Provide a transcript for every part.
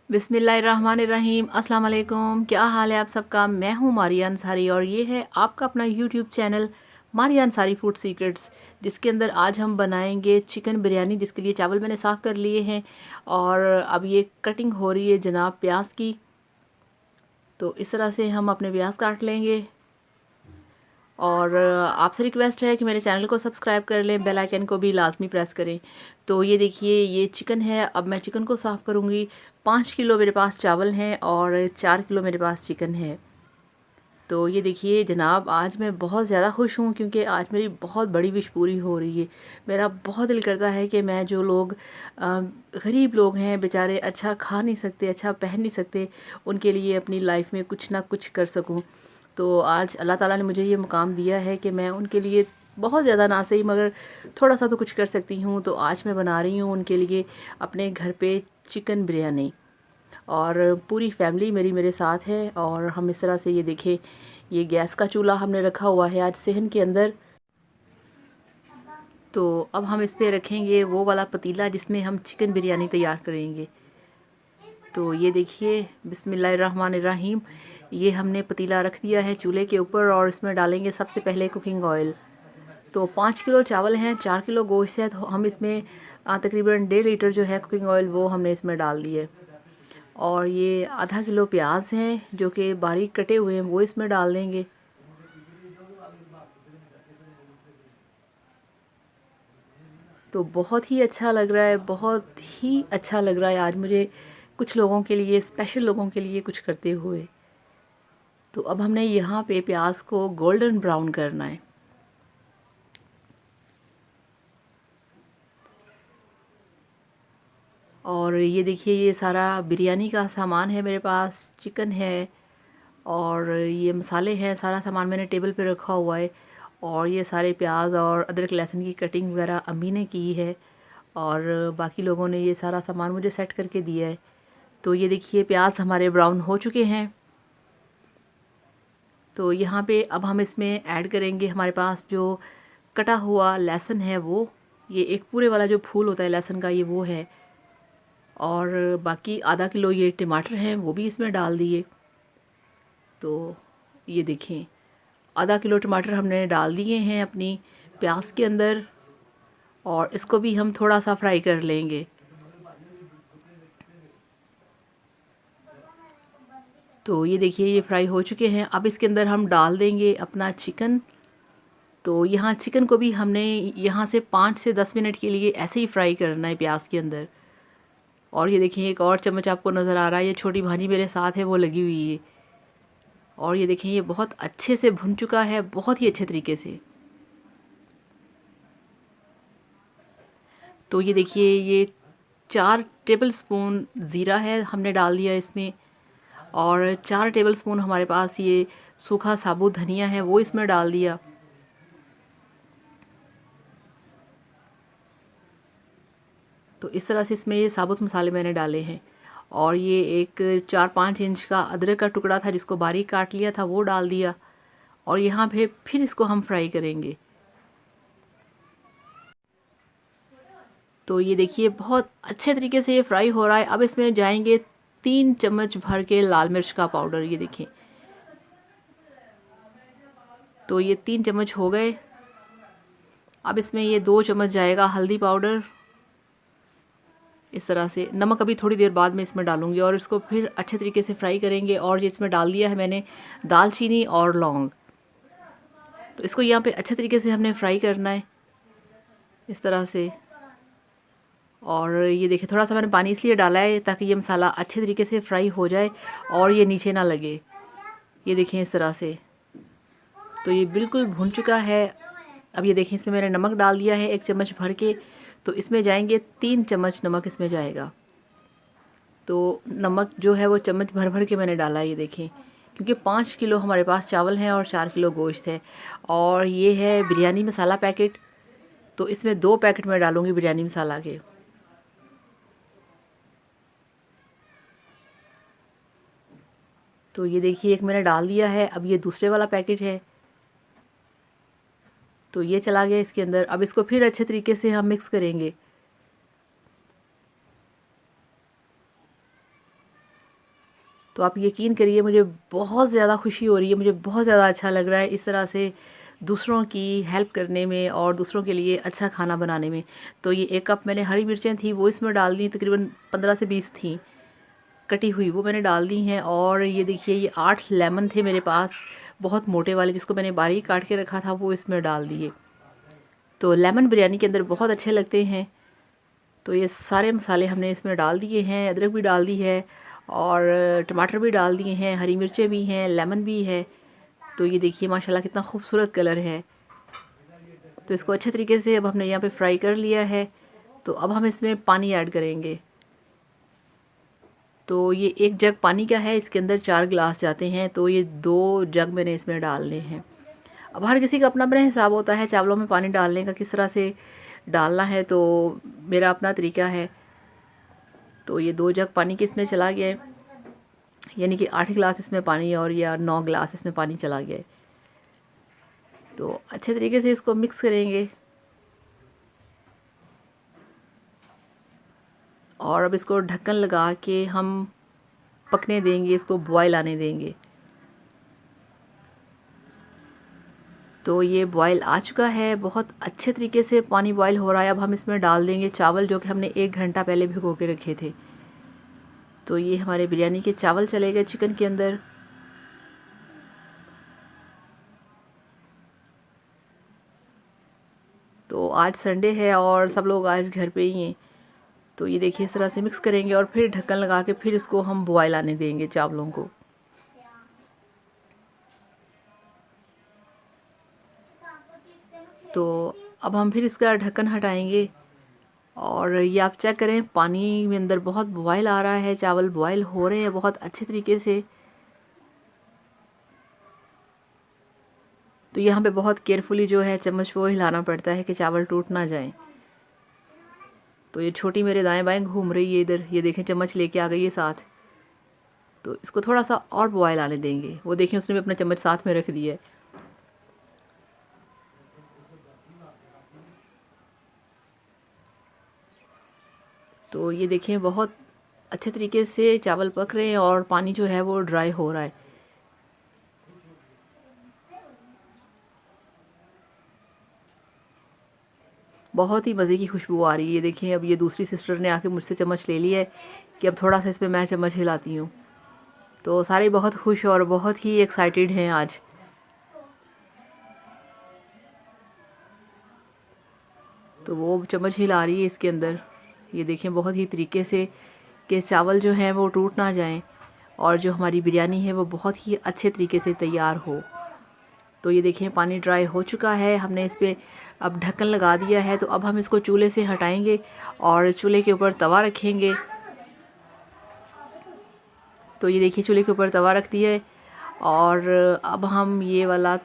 बिस्मिल्लाहिर्रहमानिर्रहीम। अस्सलाम वालेकुम। क्या हाल है आप सबका? मैं हूँ मारिया अंसारी और ये है आपका अपना YouTube channel Maria Ansari food secrets, जिसके अंदर आज हम बनाएंगे चिकन बिरयानी। जिसके लिए चावल मैंने साफ़ कर लिए हैं और अब ये कटिंग हो रही है जनाब प्याज की। तो इस तरह से हम अपने प्याज काट लेंगे और आपसे रिक्वेस्ट है कि मेरे चैनल को सब्सक्राइब कर लें, बेल आइकन को भी लाजमी प्रेस करें। तो ये देखिए ये चिकन है। अब मैं चिकन को साफ़ करूँगी। 5 किलो मेरे पास चावल हैं और 4 किलो मेरे पास चिकन है। तो ये देखिए जनाब, आज मैं बहुत ज़्यादा खुश हूँ क्योंकि आज मेरी बहुत बड़ी विश पूरी हो रही है। मेरा बहुत दिल करता है कि मैं जो लोग गरीब लोग हैं बेचारे, अच्छा खा नहीं सकते, अच्छा पहन नहीं सकते, उनके लिए अपनी लाइफ में कुछ ना कुछ कर सकूँ। तो आज अल्लाह ताला ने मुझे ये मुकाम दिया है कि मैं उनके लिए बहुत ज़्यादा ना सही मगर थोड़ा सा तो कुछ कर सकती हूँ। तो आज मैं बना रही हूँ उनके लिए अपने घर पे चिकन बिरयानी और पूरी फैमिली मेरी मेरे साथ है। और हम इस तरह से ये देखें, ये गैस का चूल्हा हमने रखा हुआ है आज सहन के अंदर। तो अब हम इस पे रखेंगे वो वाला पतीला जिसमें हम चिकन बिरयानी तैयार करेंगे। तो ये देखिए बिस्मिल्लाहिर्रहमानिर्रहीम, ये हमने पतीला रख दिया है चूल्हे के ऊपर और इसमें डालेंगे सबसे पहले कुकिंग ऑयल। तो 5 किलो चावल हैं, 4 किलो गोश्त है, तो हम इसमें तकरीबन 1.5 लीटर जो है कुकिंग ऑयल वो हमने इसमें डाल दिए। और ये आधा किलो प्याज हैं जो कि बारीक कटे हुए हैं, वो इसमें डाल देंगे। तो बहुत ही अच्छा लग रहा है, बहुत ही अच्छा लग रहा है आज मुझे कुछ लोगों के लिए, स्पेशल लोगों के लिए कुछ करते हुए। तो अब हमने यहाँ पे प्याज को गोल्डन ब्राउन करना है। और ये देखिए ये सारा बिरयानी का सामान है मेरे पास, चिकन है और ये मसाले हैं, सारा सामान मैंने टेबल पे रखा हुआ है। और ये सारे प्याज और अदरक लहसुन की कटिंग वगैरह अम्मी ने की है और बाकी लोगों ने ये सारा सामान मुझे सेट करके दिया है। तो ये देखिए प्याज हमारे ब्राउन हो चुके हैं। तो यहाँ पे अब हम इसमें ऐड करेंगे हमारे पास जो कटा हुआ लहसुन है, वो ये एक पूरे वाला जो फूल होता है लहसुन का, ये वो है। और बाकी आधा किलो ये टमाटर हैं, वो भी इसमें डाल दिए। तो ये देखें आधा किलो टमाटर हमने डाल दिए हैं अपनी प्याज के अंदर और इसको भी हम थोड़ा सा फ्राई कर लेंगे। तो ये देखिए ये फ्राई हो चुके हैं। अब इसके अंदर हम डाल देंगे अपना चिकन। तो यहाँ चिकन को भी हमने यहाँ से 5 से 10 मिनट के लिए ऐसे ही फ्राई करना है प्याज के अंदर। और ये देखिए एक और चम्मच आपको नज़र आ रहा है, ये छोटी भांजी मेरे साथ है वो लगी हुई है। और ये देखिए ये बहुत अच्छे से भुन चुका है, बहुत ही अच्छे तरीके से। तो ये देखिए ये 4 टेबल स्पून ज़ीरा है हमने डाल दिया इसमें और 4 टेबल स्पून हमारे पास ये सूखा साबुत धनिया है, वो इसमें डाल दिया। तो इस तरह से इसमें ये साबुत मसाले मैंने डाले हैं। और ये एक 4-5 इंच का अदरक का टुकड़ा था जिसको बारीक काट लिया था, वो डाल दिया। और यहाँ पे फिर इसको हम फ्राई करेंगे। तो ये देखिए बहुत अच्छे तरीके से ये फ्राई हो रहा है। अब इसमें जाएंगे 3 चम्मच भर के लाल मिर्च का पाउडर, ये देखिए। तो ये 3 चम्मच हो गए। अब इसमें ये 2 चम्मच जाएगा हल्दी पाउडर। इस तरह से नमक अभी थोड़ी देर बाद में इसमें डालूंगी और इसको फिर अच्छे तरीके से फ्राई करेंगे। और ये इसमें डाल दिया है मैंने दालचीनी और लौंग। तो इसको यहाँ पे अच्छे तरीके से हमने फ्राई करना है इस तरह से। और ये देखिए थोड़ा सा मैंने पानी इसलिए डाला है ताकि ये मसाला अच्छे तरीके से फ्राई हो जाए और ये नीचे ना लगे। ये देखें इस तरह से। तो ये बिल्कुल भुन चुका है। अब ये देखें इसमें मैंने नमक डाल दिया है 1 चम्मच भर के। तो इसमें जाएंगे 3 चम्मच नमक इसमें जाएगा। तो नमक जो है वो चम्मच भर भर के मैंने डाला है, ये देखें। क्योंकि 5 किलो हमारे पास चावल हैं और 4 किलो गोश्त है। और ये है बिरयानी मसाला पैकेट, तो इसमें 2 पैकेट मैं डालूँगी बिरयानी मसाला के। तो ये देखिए एक मैंने डाल दिया है। अब ये दूसरे वाला पैकेट है, तो ये चला गया इसके अंदर। अब इसको फिर अच्छे तरीके से हम मिक्स करेंगे। तो आप यकीन करिए मुझे बहुत ज़्यादा खुशी हो रही है, मुझे बहुत ज़्यादा अच्छा लग रहा है इस तरह से दूसरों की हेल्प करने में और दूसरों के लिए अच्छा खाना बनाने में। तो ये 1 कप मैंने हरी मिर्चें थी वो इसमें डाल दी, तकरीबन 15 से 20 थी कटी हुई, वो मैंने डाल दी हैं। और ये देखिए ये 8 लेमन थे मेरे पास, बहुत मोटे वाले, जिसको मैंने बारीक काट के रखा था वो इसमें डाल दिए। तो लेमन बिरयानी के अंदर बहुत अच्छे लगते हैं। तो ये सारे मसाले हमने इसमें डाल दिए हैं, अदरक भी डाल दी है और टमाटर भी डाल दिए हैं, हरी मिर्चें भी हैं, लेमन भी है। तो ये देखिए माशाल्लाह कितना खूबसूरत कलर है। तो इसको अच्छे तरीके से अब हमने यहाँ पे फ्राई कर लिया है। तो अब हम इसमें पानी ऐड करेंगे। तो ये 1 जग पानी का है, इसके अंदर 4 गिलास जाते हैं, तो ये 2 जग मैंने इसमें डालने हैं। अब हर किसी का अपना अपना हिसाब होता है चावलों में पानी डालने का, किस तरह से डालना है, तो मेरा अपना तरीका है। तो ये 2 जग पानी के इसमें चला गया है, यानी कि 8 गिलास इसमें पानी और या 9 गिलास इसमें पानी चला गया है। तो अच्छे तरीके से इसको मिक्स करेंगे और अब इसको ढक्कन लगा के हम पकने देंगे, इसको बॉयल आने देंगे। तो ये बॉयल आ चुका है, बहुत अच्छे तरीके से पानी बॉयल हो रहा है। अब हम इसमें डाल देंगे चावल जो कि हमने 1 घंटा पहले भिगो के रखे थे। तो ये हमारे बिरयानी के चावल चले गए चिकन के अंदर। तो आज संडे है और सब लोग आज घर पे ही हैं। तो ये देखिए इस तरह से मिक्स करेंगे और फिर ढक्कन लगा के फिर इसको हम बॉयल आने देंगे चावलों को। तो अब हम फिर इसका ढक्कन हटाएंगे और ये आप चेक करें पानी में अंदर बहुत बॉयल आ रहा है, चावल बॉयल हो रहे हैं बहुत अच्छे तरीके से। तो यहाँ पे बहुत केयरफुली जो है चम्मच वो हिलाना पड़ता है कि चावल टूट ना जाए। तो ये छोटी मेरे दाएं बाएं घूम रही है इधर, ये देखें चम्मच लेके आ गई है साथ। तो इसको थोड़ा सा और बॉयल आने देंगे। वो देखें उसने भी अपना चम्मच साथ में रख दिया है। तो ये देखें बहुत अच्छे तरीके से चावल पक रहे हैं और पानी जो है वो ड्राई हो रहा है। बहुत ही मज़े की खुशबू आ रही है। देखिए अब ये दूसरी सिस्टर ने आके मुझसे चम्मच ले लिया है कि अब थोड़ा सा इस पे मैं चम्मच हिलाती हूँ। तो सारे बहुत खुश और बहुत ही एक्साइटेड हैं आज। तो वो चम्मच हिला रही है इसके अंदर, ये देखें बहुत ही तरीके से कि चावल जो हैं वो टूट ना जाएं और जो हमारी बिरयानी है वो बहुत ही अच्छे तरीके से तैयार हो। तो ये देखें पानी ड्राई हो चुका है, हमने इस पे अब ढक्कन लगा दिया है। तो अब हम इसको चूल्हे से हटाएंगे और चूल्हे के ऊपर तवा रखेंगे। तो ये देखिए चूल्हे के ऊपर तवा रख दिया है और अब हम ये वाला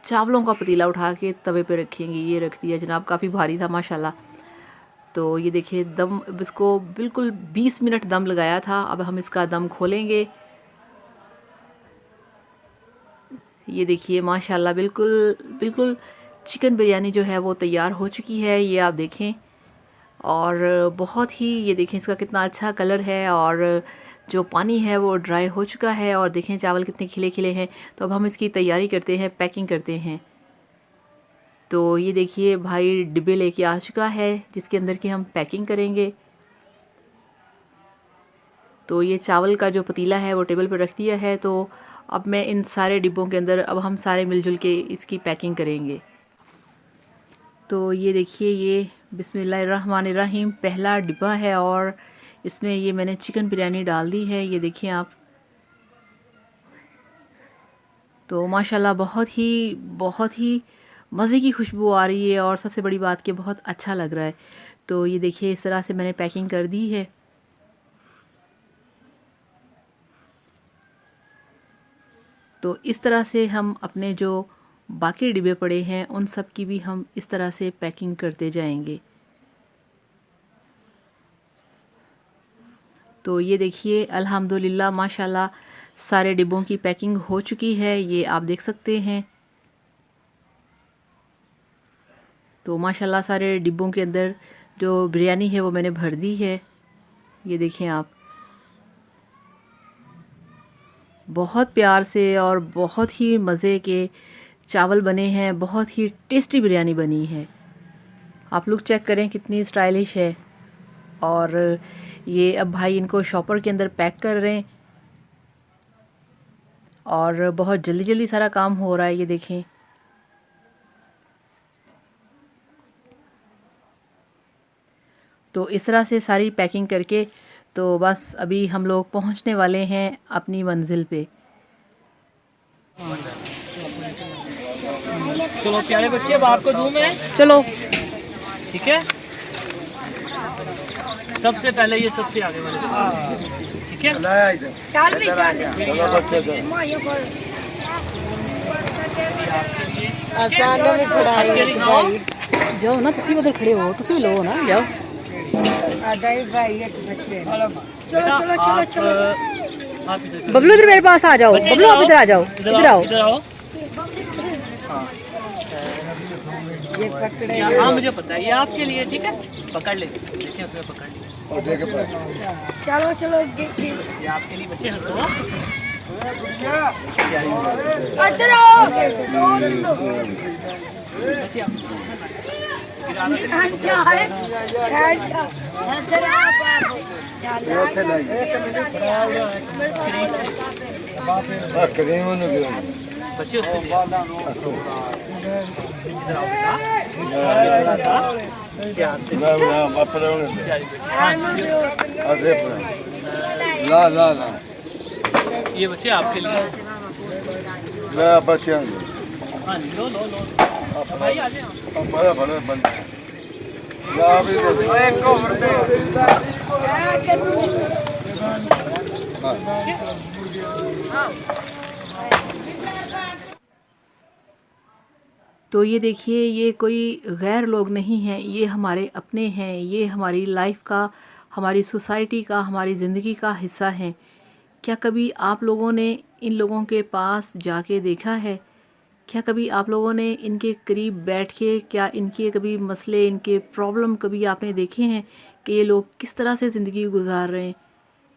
चावलों का पतीला उठा के तवे पे रखेंगे। ये रख दिया जनाब, काफ़ी भारी था माशाल्लाह। तो ये देखिए दम, अब इसको बिल्कुल 20 मिनट दम लगाया था। अब हम इसका दम खोलेंगे। ये देखिए माशाल्लाह बिल्कुल बिल्कुल चिकन बिरयानी जो है वो तैयार हो चुकी है, ये आप देखें। और बहुत ही ये देखें इसका कितना अच्छा कलर है और जो पानी है वो ड्राई हो चुका है और देखें चावल कितने खिले खिले हैं। तो अब हम इसकी तैयारी करते हैं, पैकिंग करते हैं। तो ये देखिए भाई डिब्बे लेके आ चुका है जिसके अंदर की हम पैकिंग करेंगे। तो ये चावल का जो पतीला है वो टेबल पर रख दिया है। तो अब मैं इन सारे डिब्बों के अंदर अब हम सारे मिलजुल के इसकी पैकिंग करेंगे। तो ये देखिए ये बिस्मिल्लाहिर्रहमानिर्रहीम पहला डिब्बा है और इसमें ये मैंने चिकन बिरयानी डाल दी है, ये देखिए आप। तो माशाल्लाह बहुत ही मज़े की खुशबू आ रही है और सबसे बड़ी बात कि बहुत अच्छा लग रहा है। तो ये देखिए इस तरह से मैंने पैकिंग कर दी है। तो इस तरह से हम अपने जो बाकी डिब्बे पड़े हैं उन सब की भी हम इस तरह से पैकिंग करते जाएंगे। तो ये देखिए अल्हम्दुलिल्लाह माशाल्लाह सारे डिब्बों की पैकिंग हो चुकी है, ये आप देख सकते हैं। तो माशाल्लाह सारे डिब्बों के अंदर जो बिरयानी है वो मैंने भर दी है, ये देखें आप। बहुत प्यार से और बहुत ही मज़े के चावल बने हैं, बहुत ही टेस्टी बिरयानी बनी है। आप लोग चेक करें कितनी स्टाइलिश है। और ये अब भाई इनको शॉपर के अंदर पैक कर रहे हैं और बहुत जल्दी जल्दी सारा काम हो रहा है, ये देखें। तो इस तरह से सारी पैकिंग करके तो बस अभी हम लोग पहुंचने वाले हैं अपनी मंजिल पे। चलो प्यारे बच्चे, अब आपको दूं मैं। चलो ठीक है, सबसे पहले ये सबसे आगे वाले, ठीक है। जाओ ना, तुसी उधर खड़े हो, तुसी भी लो ना, जाओ। आप इधर बबलू इधर मेरे पास आ जाओ, बबलू आप इधर आ जाओ, इधर आओ। इधर आओ। हाँ मुझे पता है, ये आपके लिए, ठीक है। पकड़ ले, देखिए उसने पकड़ लिया। चलो चलो, ये आपके लिए बच्चे, हंसो। इधर आओ। बच्चे आप अच्छा है, अच्छा इधर आओ। बच्चे उससे ले आओ। इधर आओ बेटा, प्यार से। प्यारी बेटी। ये बच्चे आपके लिए। हाँ लो लो लो भाई, आ जाओ। तो ये देखिए, ये कोई गैर लोग नहीं हैं, ये हमारे अपने हैं, ये हमारी लाइफ का, हमारी सोसाइटी का, हमारी ज़िंदगी का हिस्सा हैं। क्या कभी आप लोगों ने इन लोगों के पास जाके देखा है? क्या कभी आप लोगों ने इनके करीब बैठ के, क्या इनके कभी मसले, इनके प्रॉब्लम कभी आपने देखे हैं कि ये लोग किस तरह से ज़िंदगी गुजार रहे हैं?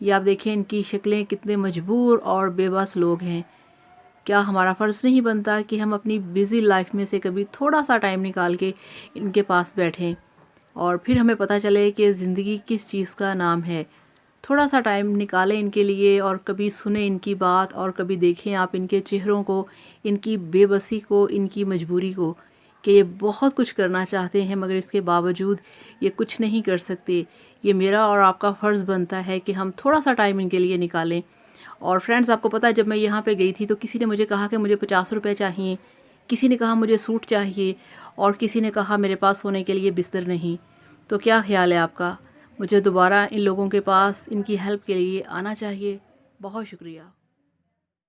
ये आप देखें, इनकी शक्लें, कितने मजबूर और बेबस लोग हैं। क्या हमारा फ़र्ज़ नहीं बनता कि हम अपनी बिज़ी लाइफ में से कभी थोड़ा सा टाइम निकाल के इनके पास बैठें और फिर हमें पता चले कि ज़िंदगी किस चीज़ का नाम है। थोड़ा सा टाइम निकालें इनके लिए और कभी सुने इनकी बात और कभी देखें आप इनके चेहरों को, इनकी बेबसी को, इनकी मजबूरी को, कि ये बहुत कुछ करना चाहते हैं मगर इसके बावजूद ये कुछ नहीं कर सकते। ये मेरा और आपका फ़र्ज़ बनता है कि हम थोड़ा सा टाइम इनके लिए निकालें। और फ्रेंड्स, आपको पता है, जब मैं यहाँ पे गई थी तो किसी ने मुझे कहा कि मुझे 50 रुपये चाहिए, किसी ने कहा मुझे सूट चाहिए और किसी ने कहा मेरे पास सोने के लिए बिस्तर नहीं। तो क्या ख्याल है आपका? मुझे दोबारा इन लोगों के पास इनकी हेल्प के लिए आना चाहिए। बहुत शुक्रिया।